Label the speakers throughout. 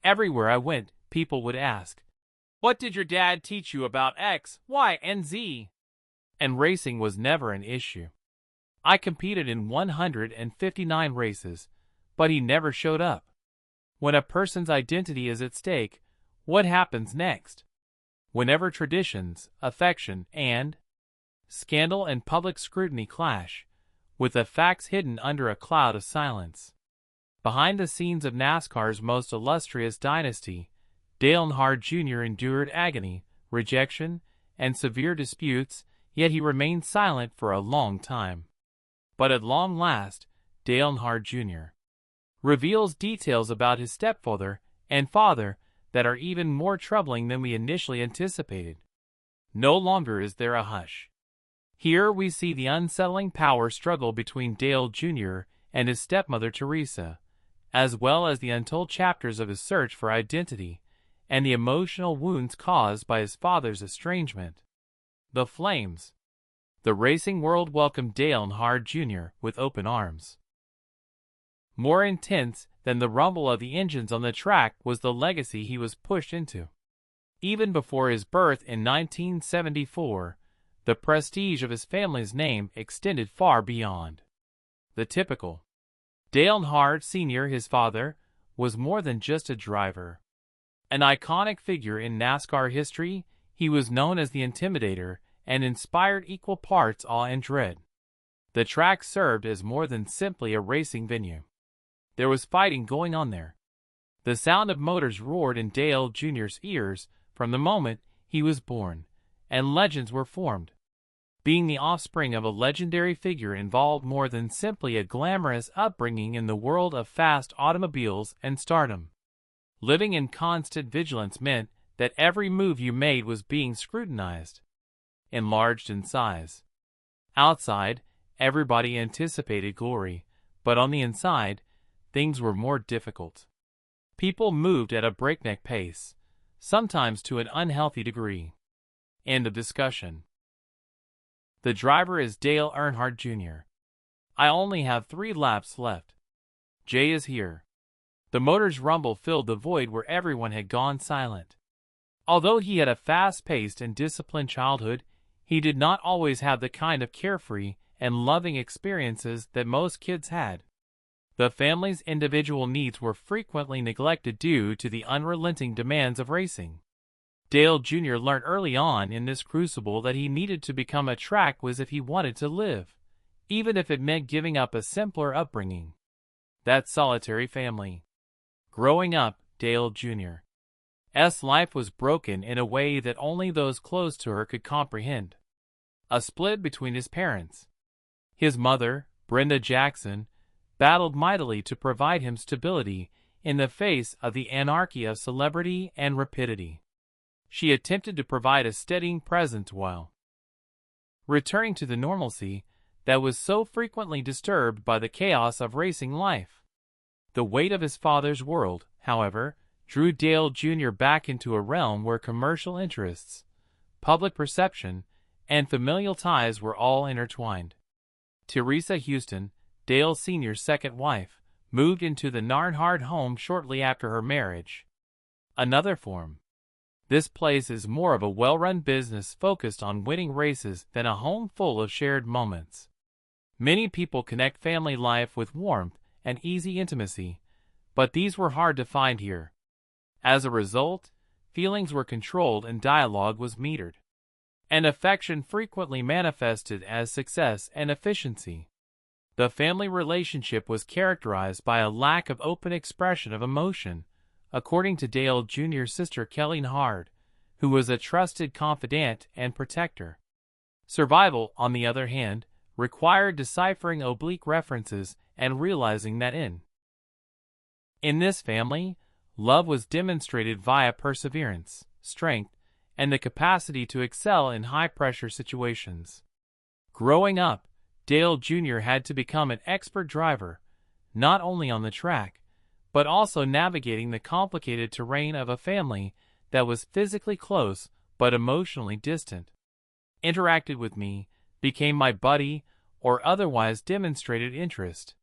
Speaker 1: Everywhere I went, people would ask, "What did your dad teach you about X, Y, and Z?" And racing was never an issue. I competed in 159 races, but he never showed up. When a person's identity is at stake, what happens next? Whenever traditions, affection, and scandal and public scrutiny clash, with the facts hidden under a cloud of silence. Behind the scenes of NASCAR's most illustrious dynasty, Dale Earnhardt Jr. endured agony, rejection, and severe disputes, yet he remained silent for a long time. But at long last, Dale Earnhardt Jr. reveals details about his stepfather and father that are even more troubling than we initially anticipated. No longer is there a hush. Here we see the unsettling power struggle between Dale Jr. and his stepmother Teresa, as well as the untold chapters of his search for identity and the emotional wounds caused by his father's estrangement. The flames. The racing world welcomed Dale Earnhardt Jr. with open arms. More intense than the rumble of the engines on the track was the legacy he was pushed into. Even before his birth in 1974, the prestige of his family's name extended far beyond the typical. Dale Earnhardt Sr., his father, was more than just a driver. An iconic figure in NASCAR history, he was known as the Intimidator and inspired equal parts awe and dread. The track served as more than simply a racing venue. There was fighting going on there. The sound of motors roared in Dale Jr.'s ears from the moment he was born, and legends were formed. Being the offspring of a legendary figure involved more than simply a glamorous upbringing in the world of fast automobiles and stardom. Living in constant vigilance meant that every move you made was being scrutinized, enlarged in size. Outside, everybody anticipated glory, but on the inside, things were more difficult. People moved at a breakneck pace, sometimes to an unhealthy degree. End of discussion. The driver is Dale Earnhardt Jr. I only have 3 laps left. Jay is here. The motor's rumble filled the void where everyone had gone silent. Although he had a fast-paced and disciplined childhood, he did not always have the kind of carefree and loving experiences that most kids had. The family's individual needs were frequently neglected due to the unrelenting demands of racing. Dale Jr. learned early on in this crucible that he needed to become a track whiz if he wanted to live, even if it meant giving up a simpler upbringing. That solitary family. Growing up, Dale Jr.'s life was broken in a way that only those close to her could comprehend. A split between his parents. His mother, Brenda Jackson, battled mightily to provide him stability in the face of the anarchy of celebrity and rapidity. She attempted to provide a steadying presence while returning to the normalcy that was so frequently disturbed by the chaos of racing life. The weight of his father's world, however, drew Dale Jr. back into a realm where commercial interests, public perception, and familial ties were all intertwined. Teresa Houston, Dale Sr.'s second wife, moved into the Earnhardt home shortly after her marriage. Another form. This place is more of a well-run business focused on winning races than a home full of shared moments. Many people connect family life with warmth and easy intimacy, but these were hard to find here. As a result, feelings were controlled and dialogue was metered. And affection frequently manifested as success and efficiency. The family relationship was characterized by a lack of open expression of emotion, according to Dale Jr.'s sister Kelly Earnhardt, who was a trusted confidant and protector. Survival, on the other hand, required deciphering oblique references and realizing that in this family, love was demonstrated via perseverance, strength, and the capacity to excel in high-pressure situations. Growing up, Dale Jr. had to become an expert driver, not only on the track, but also navigating the complicated terrain of a family that was physically close but emotionally distant. Interacted with me, became my buddy, or otherwise demonstrated interest.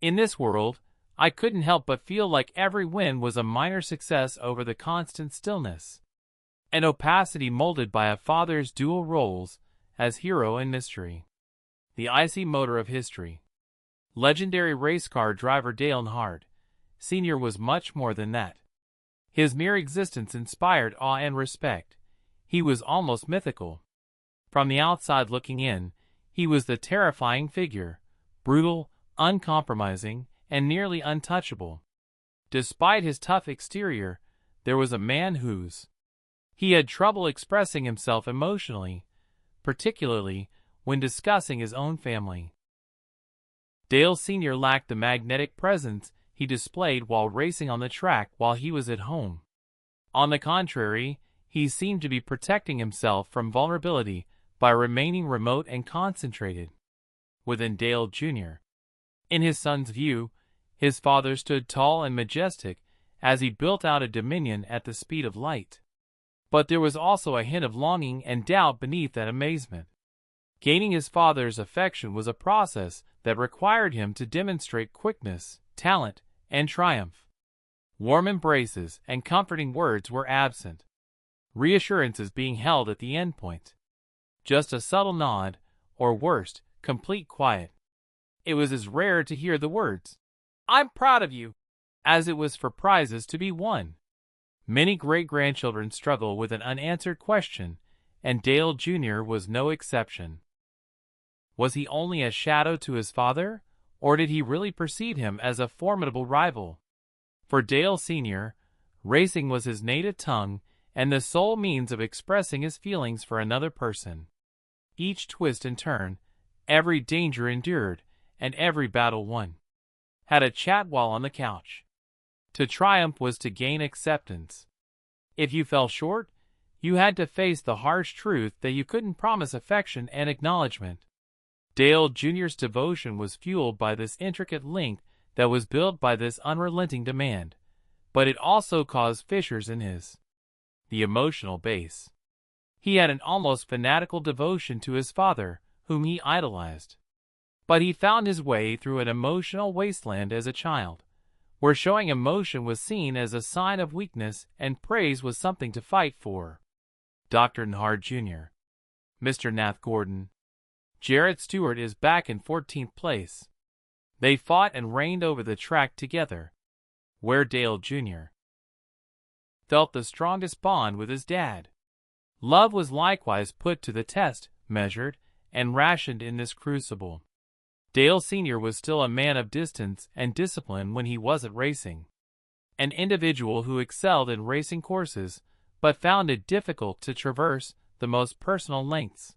Speaker 1: In this world, I couldn't help but feel like every win was a minor success over the constant stillness and opacity molded by a father's dual roles as hero and mystery. The icy motor of history. Legendary race car driver Dale Earnhardt Sr. was much more than that. His mere existence inspired awe and respect. He was almost mythical. From the outside looking in, he was the terrifying figure, brutal, uncompromising, and nearly untouchable. Despite his tough exterior, there was a man he had trouble expressing himself emotionally, particularly when discussing his own family. Dale Sr. lacked the magnetic presence he displayed while racing on the track while he was at home. On the contrary, he seemed to be protecting himself from vulnerability by remaining remote and concentrated. Within Dale Jr. In his son's view, his father stood tall and majestic as he built out a dominion at the speed of light. But there was also a hint of longing and doubt beneath that amazement. Gaining his father's affection was a process that required him to demonstrate quickness, talent, and triumph. Warm embraces and comforting words were absent, reassurances being held at the end point. Just a subtle nod, or worst, complete quiet. It was as rare to hear the words, "I'm proud of you," as it was for prizes to be won. Many great-grandchildren struggle with an unanswered question, and Dale Jr. was no exception. Was he only a shadow to his father, or did he really perceive him as a formidable rival? For Dale Sr., racing was his native tongue and the sole means of expressing his feelings for another person. Each twist and turn, every danger endured, and every battle won, had a chat while on the couch. To triumph was to gain acceptance. If you fell short, you had to face the harsh truth that you couldn't promise affection and acknowledgement. Dale Jr.'s devotion was fueled by this intricate link that was built by this unrelenting demand, but it also caused fissures in the emotional base. He had an almost fanatical devotion to his father, whom he idolized. But he found his way through an emotional wasteland as a child, where showing emotion was seen as a sign of weakness and praise was something to fight for. Dr. Nhard Jr. Mr. Nath Gordon. Jarrett Stewart is back in 14th place. They fought and reigned over the track together, where Dale Jr. felt the strongest bond with his dad. Love was likewise put to the test, measured, and rationed in this crucible. Dale Sr. was still a man of distance and discipline when he wasn't racing. An individual who excelled in racing courses, but found it difficult to traverse the most personal lengths.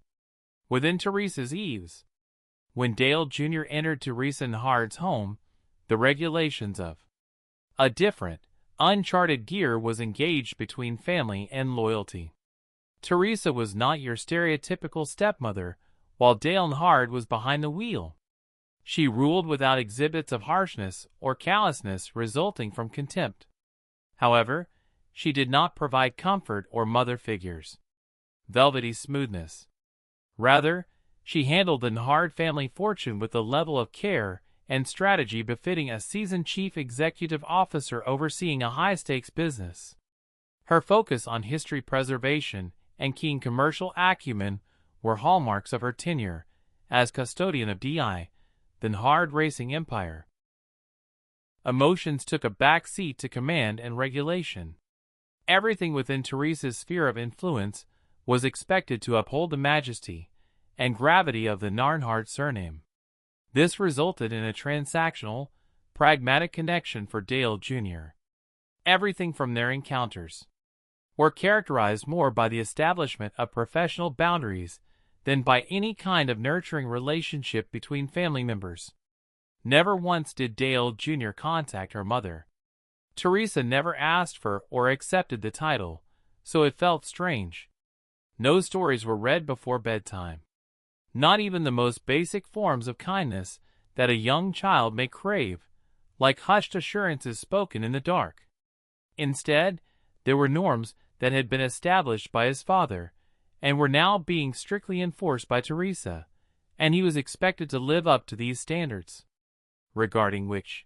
Speaker 1: Within Teresa's eaves. When Dale Jr. entered Teresa Nhard's home, the regulations of a different, uncharted gear was engaged between family and loyalty. Teresa was not your stereotypical stepmother, while Dale Nhard was behind the wheel. She ruled without exhibits of harshness or callousness resulting from contempt. However, she did not provide comfort or mother figures, velvety smoothness. Rather, she handled the Nhard family fortune with the level of care and strategy befitting a seasoned chief executive officer overseeing a high-stakes business. Her focus on history preservation and keen commercial acumen were hallmarks of her tenure as custodian of the Nhard racing empire. Emotions took a back seat to command and regulation. Everything within Teresa's sphere of influence was expected to uphold the majesty and gravity of the Earnhardt surname. This resulted in a transactional, pragmatic connection for Dale Jr. Everything from their encounters were characterized more by the establishment of professional boundaries than by any kind of nurturing relationship between family members. Never once did Dale Jr. contact her mother. Teresa never asked for or accepted the title, so it felt strange. No stories were read before bedtime. Not even the most basic forms of kindness that a young child may crave, like hushed assurances spoken in the dark. Instead, there were norms that had been established by his father, and were now being strictly enforced by Teresa, and he was expected to live up to these standards, regarding which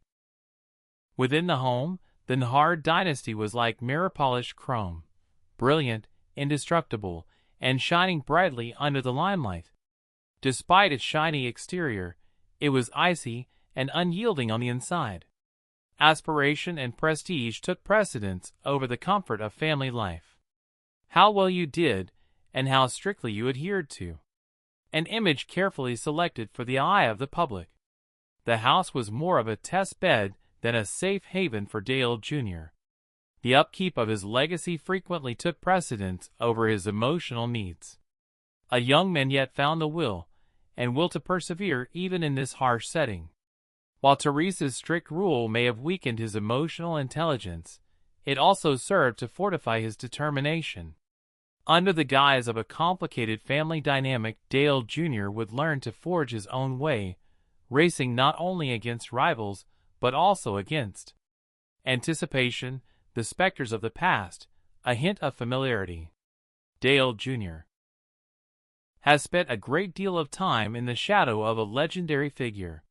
Speaker 1: Within the home, the Nhard dynasty was like mirror-polished chrome, brilliant, indestructible, and shining brightly under the limelight. Despite its shiny exterior, it was icy and unyielding on the inside. Aspiration and prestige took precedence over the comfort of family life. How well you did, and how strictly you adhered to. An image carefully selected for the eye of the public. The house was more of a test bed than a safe haven for Dale Jr. The upkeep of his legacy frequently took precedence over his emotional needs. A young man yet found the will to persevere even in this harsh setting. While Teresa's strict rule may have weakened his emotional intelligence, it also served to fortify his determination. Under the guise of a complicated family dynamic, Dale Jr. would learn to forge his own way, racing not only against rivals, but also against anticipation, the specters of the past, a hint of familiarity. Dale Jr. has spent a great deal of time in the shadow of a legendary figure.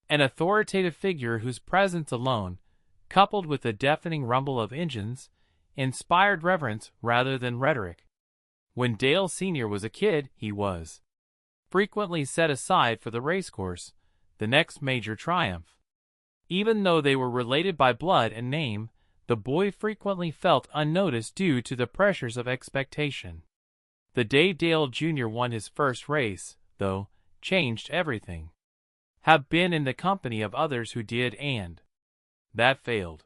Speaker 1: An authoritative figure whose presence alone, coupled with the deafening rumble of engines, inspired reverence rather than rhetoric. When Dale Sr. was a kid, he was frequently set aside for the racecourse, the next major triumph. Even though they were related by blood and name, the boy frequently felt unnoticed due to the pressures of expectation. The day Dale Jr. won his first race, though, changed everything. Have been in the company of others who did, and that failed.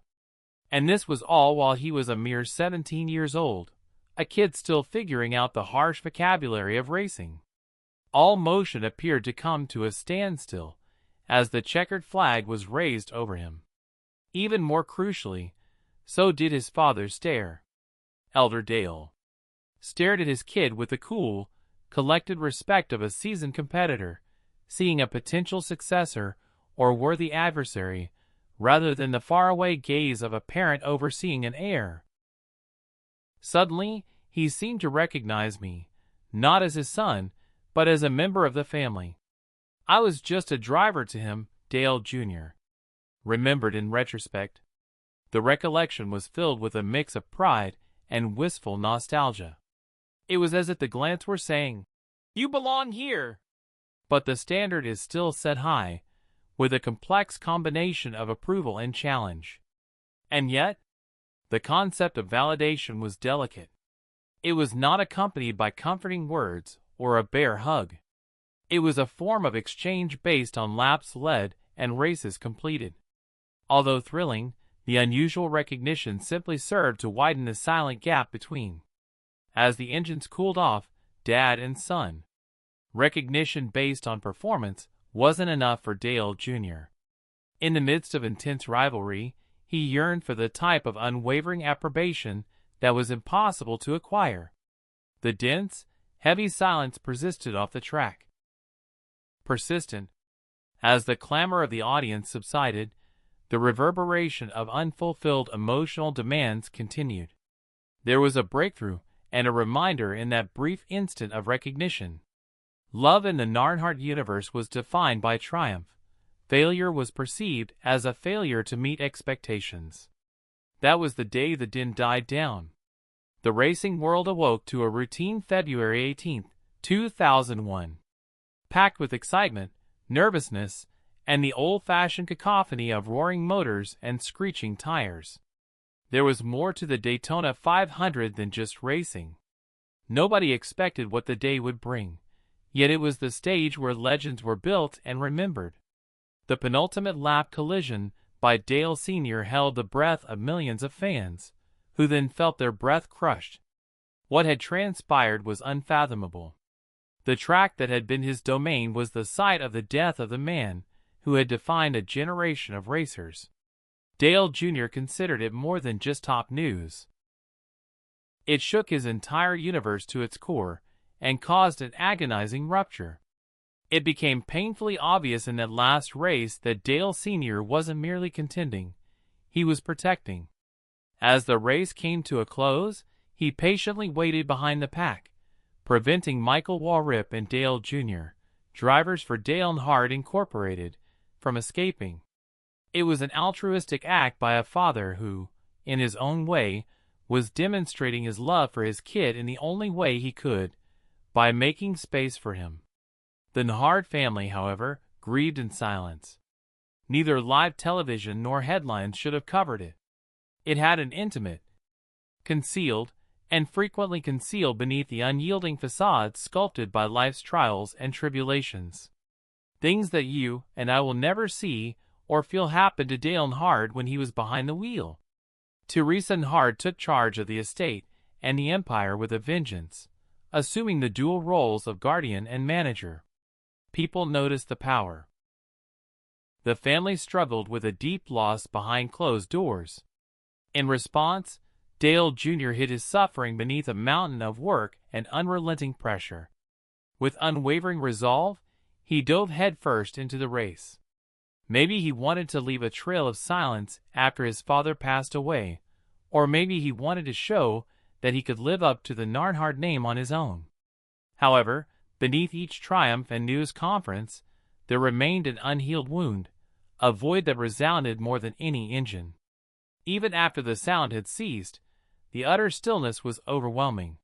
Speaker 1: And this was all while he was a mere 17 years old, a kid still figuring out the harsh vocabulary of racing. All motion appeared to come to a standstill as the checkered flag was raised over him. Even more crucially, so did his father stare. Elder Dale stared at his kid with the cool, collected respect of a seasoned competitor, seeing a potential successor or worthy adversary, rather than the faraway gaze of a parent overseeing an heir. Suddenly, he seemed to recognize me, not as his son, but as a member of the family. I was just a driver to him, Dale Jr. remembered in retrospect. The recollection was filled with a mix of pride and wistful nostalgia. It was as if the glance were saying, "You belong here." But the standard is still set high, with a complex combination of approval and challenge. And yet, the concept of validation was delicate. It was not accompanied by comforting words or a bare hug. It was a form of exchange based on laps led and races completed. Although thrilling, the unusual recognition simply served to widen the silent gap between. As the engines cooled off, dad and son. Recognition based on performance wasn't enough for Dale Jr. In the midst of intense rivalry, he yearned for the type of unwavering approbation that was impossible to acquire. The dense, heavy silence persisted off the track. Persistent. As the clamor of the audience subsided, the reverberation of unfulfilled emotional demands continued. There was a breakthrough and a reminder in that brief instant of recognition. Love in the Earnhardt universe was defined by triumph. Failure was perceived as a failure to meet expectations. That was the day the din died down. The racing world awoke to a routine February 18, 2001. Packed with excitement, nervousness, and the old-fashioned cacophony of roaring motors and screeching tires. There was more to the Daytona 500 than just racing. Nobody expected what the day would bring. Yet it was the stage where legends were built and remembered. The penultimate lap collision by Dale Sr. held the breath of millions of fans, who then felt their breath crushed. What had transpired was unfathomable. The track that had been his domain was the site of the death of the man who had defined a generation of racers. Dale Jr. considered it more than just top news. It shook his entire universe to its core and caused an agonizing rupture. It became painfully obvious in that last race that Dale Sr. wasn't merely contending, he was protecting. As the race came to a close, he patiently waited behind the pack, preventing Michael Walrip and Dale Jr., drivers for Dale Nhard Incorporated, from escaping. It was an altruistic act by a father who, in his own way, was demonstrating his love for his kid in the only way he could, by making space for him. The Nhard family, however, grieved in silence. Neither live television nor headlines should have covered it. It had an intimate, concealed, and frequently concealed beneath the unyielding facade sculpted by life's trials and tribulations. Things that you and I will never see or feel happened to Dale Nhard when he was behind the wheel. Teresa Nhard took charge of the estate and the empire with a vengeance, assuming the dual roles of guardian and manager. People noticed the power. The family struggled with a deep loss behind closed doors. In response, Dale Jr. hid his suffering beneath a mountain of work and unrelenting pressure. With unwavering resolve, he dove headfirst into the race. Maybe he wanted to leave a trail of silence after his father passed away, or maybe he wanted to show that he could live up to the Earnhardt name on his own. However, beneath each triumph and news conference, there remained an unhealed wound, a void that resounded more than any engine. Even after the sound had ceased, the utter stillness was overwhelming.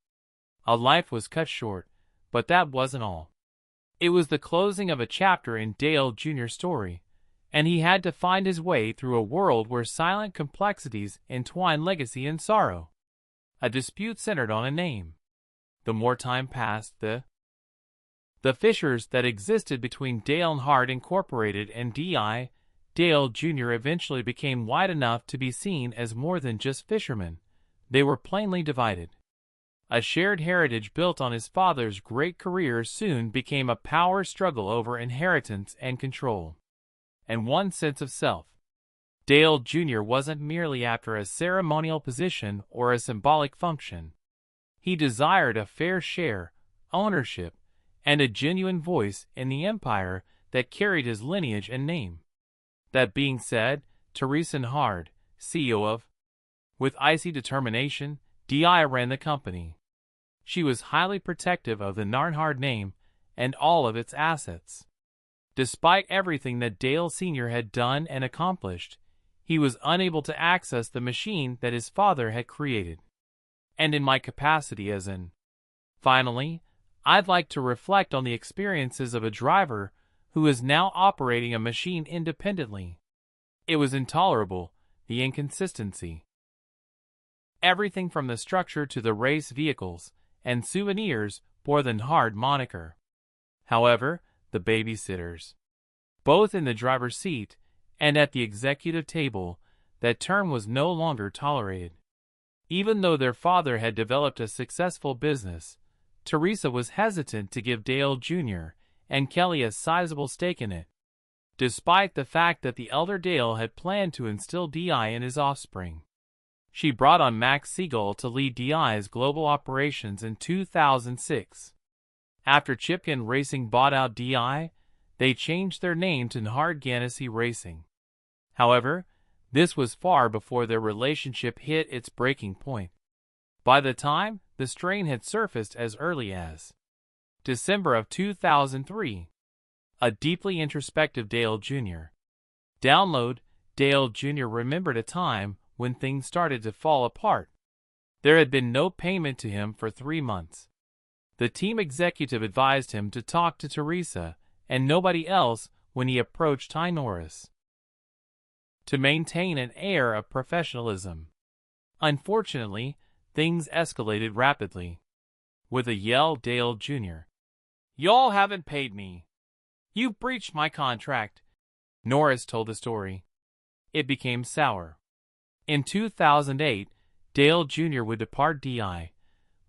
Speaker 1: A life was cut short, but that wasn't all. It was the closing of a chapter in Dale Jr.'s story, and he had to find his way through a world where silent complexities entwined legacy and sorrow. A dispute centered on a name. The more time passed, the fissures that existed between Dale Nhard Incorporated and D.I. Dale Jr. eventually became wide enough to be seen as more than just fishermen. They were plainly divided. A shared heritage built on his father's great career soon became a power struggle over inheritance and control. And one sense of self. Dale Jr. wasn't merely after a ceremonial position or a symbolic function. He desired a fair share, ownership, and a genuine voice in the empire that carried his lineage and name. That being said, Teresa Nhard, CEO of, with icy determination, D.I. ran the company. She was highly protective of the Earnhardt name and all of its assets. Despite everything that Dale Sr. had done and accomplished, he was unable to access the machine that his father had created. And in my capacity as an. Finally, I'd like to reflect on the experiences of a driver who is now operating a machine independently. It was intolerable, the inconsistency. Everything from the structure to the race vehicles and souvenirs bore the Nhard moniker. However, the babysitters, both in the driver's seat and at the executive table, that term was no longer tolerated. Even though their father had developed a successful business, Teresa was hesitant to give Dale Jr. and Kelly a sizable stake in it, despite the fact that the elder Dale had planned to instill D.I. in his offspring. She brought on Max Siegel to lead D.I.'s global operations in 2006. After Chipkin Racing bought out D.I., they changed their name to Nhard Ganassi Racing. However, this was far before their relationship hit its breaking point. By the time, the strain had surfaced as early as December of 2003. A deeply introspective Dale Jr. Download. Dale Jr. remembered a time when things started to fall apart. There had been no payment to him for 3 months. The team executive advised him to talk to Teresa and nobody else when he approached Ty Norris, to maintain an air of professionalism. Unfortunately, things escalated rapidly. With a yell, Dale Jr. "Y'all haven't paid me. You've breached my contract." Norris told the story. It became sour. In 2008, Dale Jr. would depart D.I.,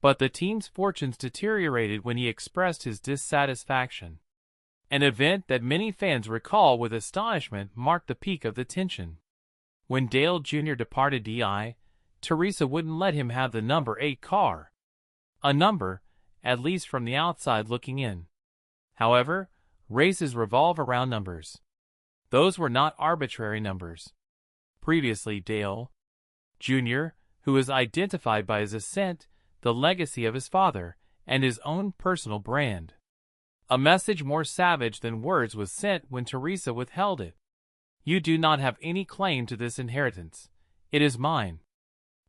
Speaker 1: but the team's fortunes deteriorated when he expressed his dissatisfaction. An event that many fans recall with astonishment marked the peak of the tension. When Dale Jr. departed D.I., Teresa wouldn't let him have the number 8 car. A number, at least from the outside looking in. However, races revolve around numbers. Those were not arbitrary numbers. Previously, Dale Jr., who was identified by his ascent, the legacy of his father, and his own personal brand. A message more savage than words was sent when Teresa withheld it. You do not have any claim to this inheritance. It is mine.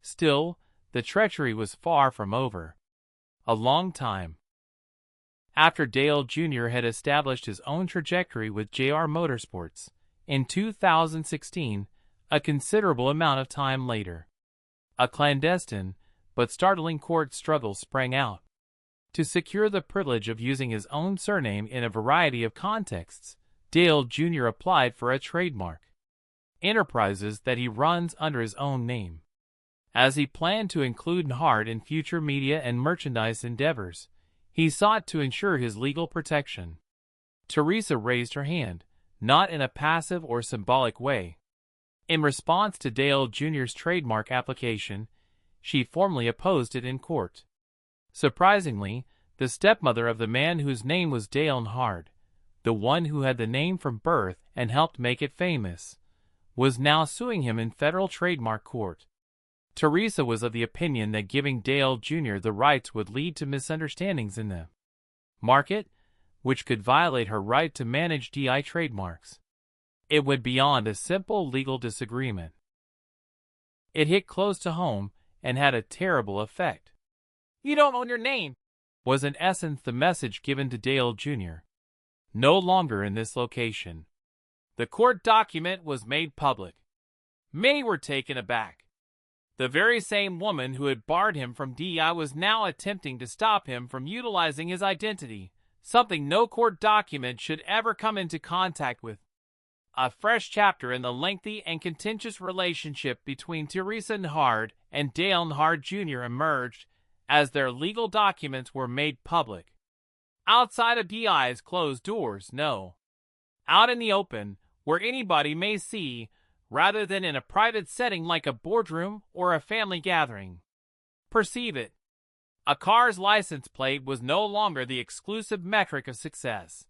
Speaker 1: Still, the treachery was far from over. A long time after Dale Jr. had established his own trajectory with JR Motorsports, in 2016, a considerable amount of time later, a clandestine but startling court struggle sprang out. To secure the privilege of using his own surname in a variety of contexts, Dale Jr. applied for a trademark enterprises that he runs under his own name. As he planned to include Nhard in future media and merchandise endeavors, he sought to ensure his legal protection. Teresa raised her hand, not in a passive or symbolic way. In response to Dale Jr.'s trademark application, she formally opposed it in court. Surprisingly, the stepmother of the man whose name was Dale Nhard, the one who had the name from birth and helped make it famous, was now suing him in federal trademark court. Teresa was of the opinion that giving Dale Jr. the rights would lead to misunderstandings in the market, which could violate her right to manage DI trademarks. It went beyond a simple legal disagreement. It hit close to home and had a terrible effect. "You don't own your name," was in essence the message given to Dale Jr. No longer in this location. The court document was made public. Many were taken aback. The very same woman who had barred him from DI was now attempting to stop him from utilizing his identity, something no court document should ever come into contact with. A fresh chapter in the lengthy and contentious relationship between Teresa Nhard and Dale Nhard Jr. emerged as their legal documents were made public. Outside of DI's closed doors, no. Out in the open, where anybody may see, rather than in a private setting like a boardroom or a family gathering. Perceive it. A car's license plate was no longer the exclusive metric of success.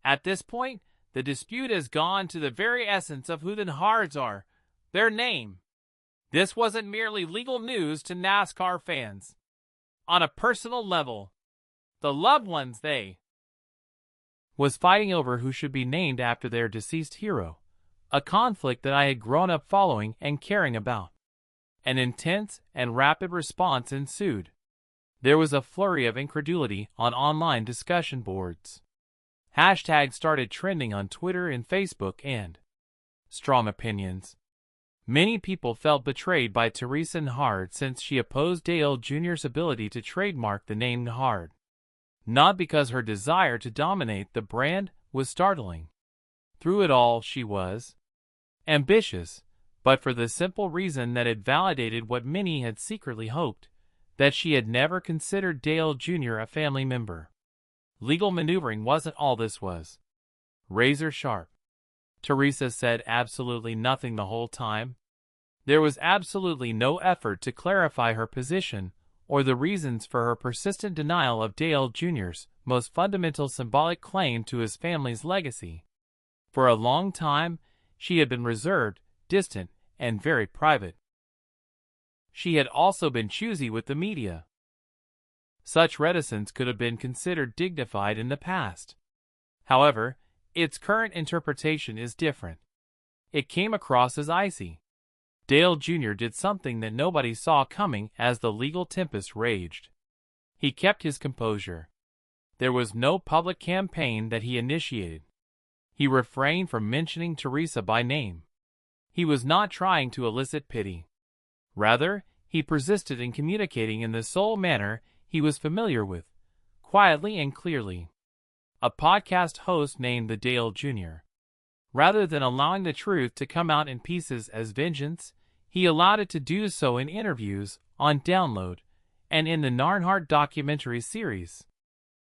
Speaker 1: At this point, the dispute has gone to the very essence of who the Nhards are, their name. This wasn't merely legal news to NASCAR fans. On a personal level, the loved ones they was fighting over who should be named after their deceased hero, a conflict that I had grown up following and caring about. An intense and rapid response ensued. There was a flurry of incredulity on online discussion boards. Hashtags started trending on Twitter and Facebook and strong opinions. Many people felt betrayed by Teresa Nhard since she opposed Dale Jr.'s ability to trademark the name Nhard. Not because her desire to dominate the brand was startling. Through it all, she was ambitious, but for the simple reason that it validated what many had secretly hoped, that she had never considered Dale Jr. a family member. Legal maneuvering wasn't all this was. Razor sharp. Teresa said absolutely nothing the whole time. There was absolutely no effort to clarify her position or the reasons for her persistent denial of Dale Jr.'s most fundamental symbolic claim to his family's legacy. For a long time, she had been reserved, distant, and very private. She had also been choosy with the media. Such reticence could have been considered dignified in the past. However, its current interpretation is different. It came across as icy. Dale Jr. did something that nobody saw coming as the legal tempest raged. He kept his composure. There was no public campaign that he initiated. He refrained from mentioning Teresa by name. He was not trying to elicit pity. Rather, he persisted in communicating in the sole manner he was familiar with, quietly and clearly. A podcast host named the Dale Jr. Rather than allowing the truth to come out in pieces as vengeance, he allowed it to do so in interviews, on download, and in the Earnhardt documentary series.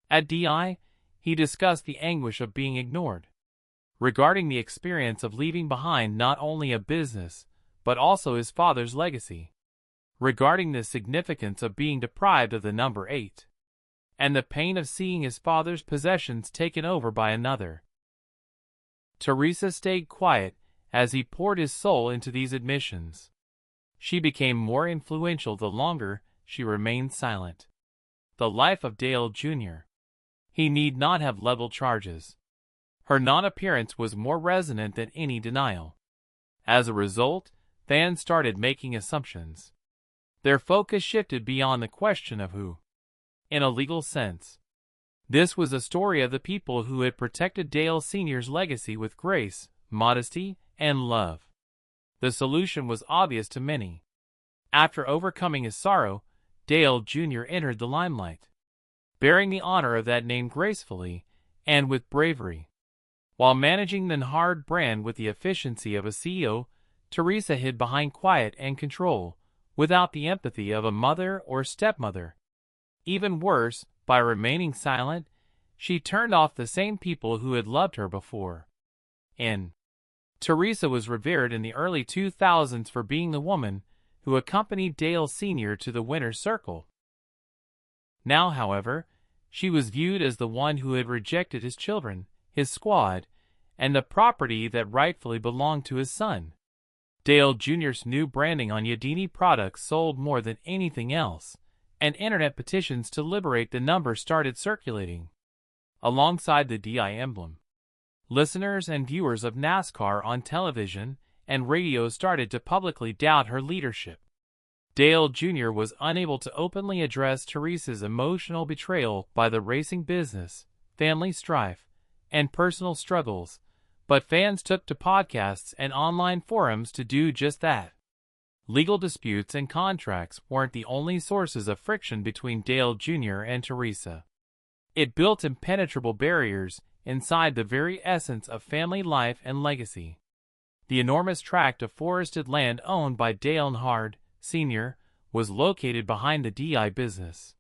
Speaker 1: At DI, he discussed the anguish of being ignored, regarding the experience of leaving behind not only a business, but also his father's legacy, regarding the significance of being deprived of the number 8, and the pain of seeing his father's possessions taken over by another. Teresa stayed quiet as he poured his soul into these admissions. She became more influential the longer she remained silent. The life of Dale Jr. He need not have leveled charges. Her non-appearance was more resonant than any denial. As a result, fans started making assumptions. Their focus shifted beyond the question of who. In a legal sense, this was a story of the people who had protected Dale Sr.'s legacy with grace, modesty, and love. The solution was obvious to many. After overcoming his sorrow, Dale Jr. entered the limelight, bearing the honor of that name gracefully and with bravery. While managing the Nhard brand with the efficiency of a CEO, Teresa hid behind quiet and control, without the empathy of a mother or stepmother. Even worse, by remaining silent, she turned off the same people who had loved her before. Teresa was revered in the early 2000s for being the woman who accompanied Dale Sr. to the winner's circle. Now, however, she was viewed as the one who had rejected his children, his squad, and the property that rightfully belonged to his son. Dale Jr.'s new branding on Yadini products sold more than anything else, and internet petitions to liberate the number started circulating. Alongside the DI emblem, listeners and viewers of NASCAR on television and radio started to publicly doubt her leadership. Dale Jr. was unable to openly address Teresa's emotional betrayal by the racing business, family strife, and personal struggles, but fans took to podcasts and online forums to do just that. Legal disputes and contracts weren't the only sources of friction between Dale Jr. and Teresa. It built impenetrable barriers inside the very essence of family life and legacy. The enormous tract of forested land owned by Dale Nhard Sr. was located behind the DI business.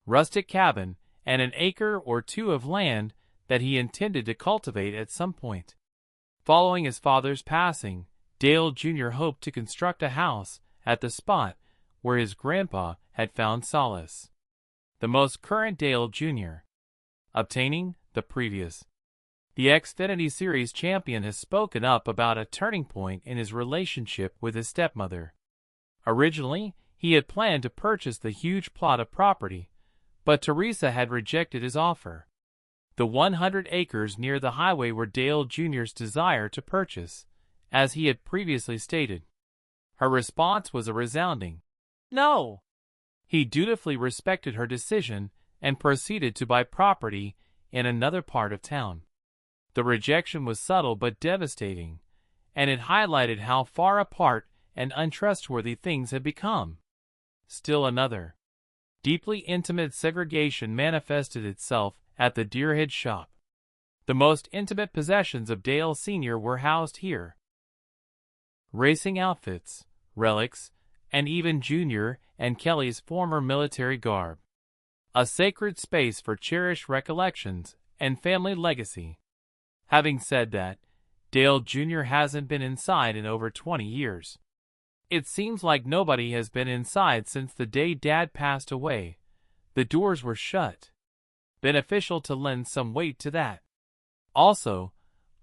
Speaker 1: Rustic cabin and an acre or two of land that he intended to cultivate at some point. Following his father's passing, Dale Jr. hoped to construct a house at the spot where his grandpa had found solace. The most current Dale Jr. obtaining the previous. The Xfinity Series champion has spoken up about a turning point in his relationship with his stepmother. Originally, he had planned to purchase the huge plot of property, but Teresa had rejected his offer. The 100 acres near the highway were Dale Jr.'s desire to purchase, as he had previously stated. Her response was a resounding no. He dutifully respected her decision and proceeded to buy property in another part of town. The rejection was subtle but devastating, and it highlighted how far apart and untrustworthy things had become. Still another deeply intimate segregation manifested itself at the Deerhead shop. The most intimate possessions of Dale Sr. were housed here. Racing outfits, relics, and even Junior and Kelly's former military garb. A sacred space for cherished recollections and family legacy. Having said that, Dale Jr. hasn't been inside in over 20 years. It seems like nobody has been inside since the day Dad passed away. The doors were shut. Beneficial to lend some weight to that. Also,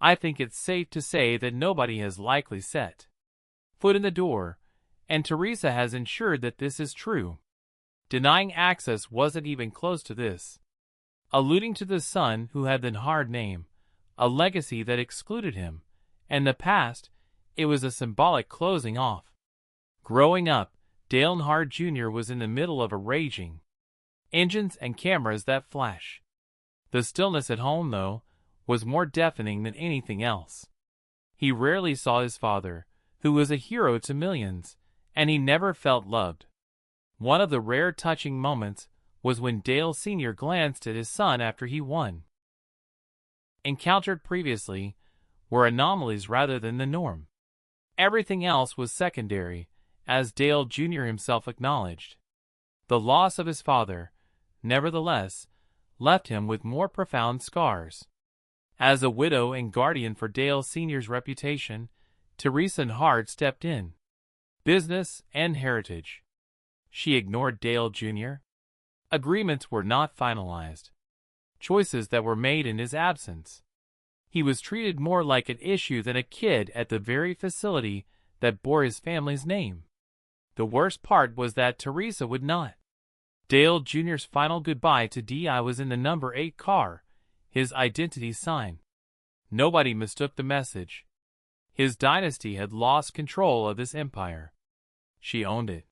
Speaker 1: I think it's safe to say that nobody has likely set foot in the door, and Teresa has ensured that this is true. Denying access wasn't even close to this. Alluding to the son who had the Nhard name, a legacy that excluded him, and the past, it was a symbolic closing off. Growing up, Dale Nhard Jr. was in the middle of a raging engines and cameras that flash. The stillness at home, though, was more deafening than anything else. He rarely saw his father, who was a hero to millions, and he never felt loved. One of the rare touching moments was when Dale Sr. glanced at his son after he won. Encountered previously were anomalies rather than the norm. Everything else was secondary, as Dale Jr. himself acknowledged. The loss of his father, nevertheless, left him with more profound scars. As a widow and guardian for Dale Sr.'s reputation, Teresa Nhard stepped in. Business and heritage. She ignored Dale Jr. Agreements were not finalized. Choices that were made in his absence. He was treated more like an issue than a kid at the very facility that bore his family's name. The worst part was that Teresa would not. Dale Jr.'s final goodbye to DI was in the number 8 car, his identity sign. Nobody mistook the message. His dynasty had lost control of this empire. She owned it.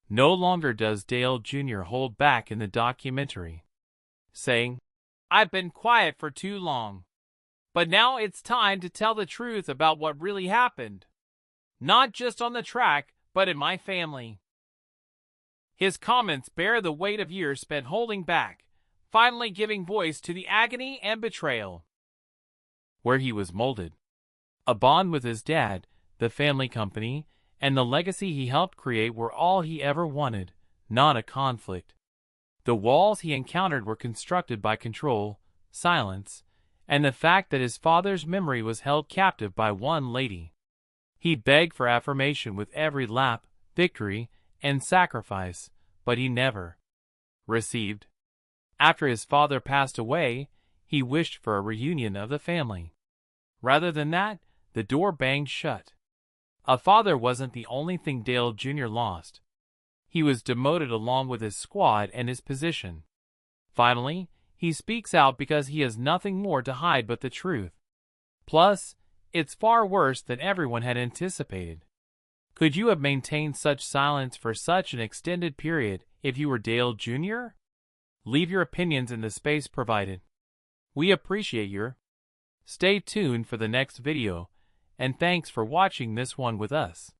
Speaker 1: No longer does Dale Jr. hold back in the documentary, saying, "I've been quiet for too long. But now it's time to tell the truth about what really happened. Not just on the track, but in my family." His comments bear the weight of years spent holding back, finally giving voice to the agony and betrayal. Where he was molded. A bond with his dad, the family company, and the legacy he helped create were all he ever wanted, not a conflict. The walls he encountered were constructed by control, silence, and the fact that his father's memory was held captive by one lady. He begged for affirmation with every lap, victory, and sacrifice, but he never received. After his father passed away, he wished for a reunion of the family. Rather than that, the door banged shut. A father wasn't the only thing Dale Jr. lost. He was demoted along with his squad and his position. Finally, he speaks out because he has nothing more to hide but the truth. Plus, it's far worse than everyone had anticipated. Could you have maintained such silence for such an extended period if you were Dale Jr.? Leave your opinions in the space provided. We appreciate your. Stay tuned for the next video, and thanks for watching this one with us.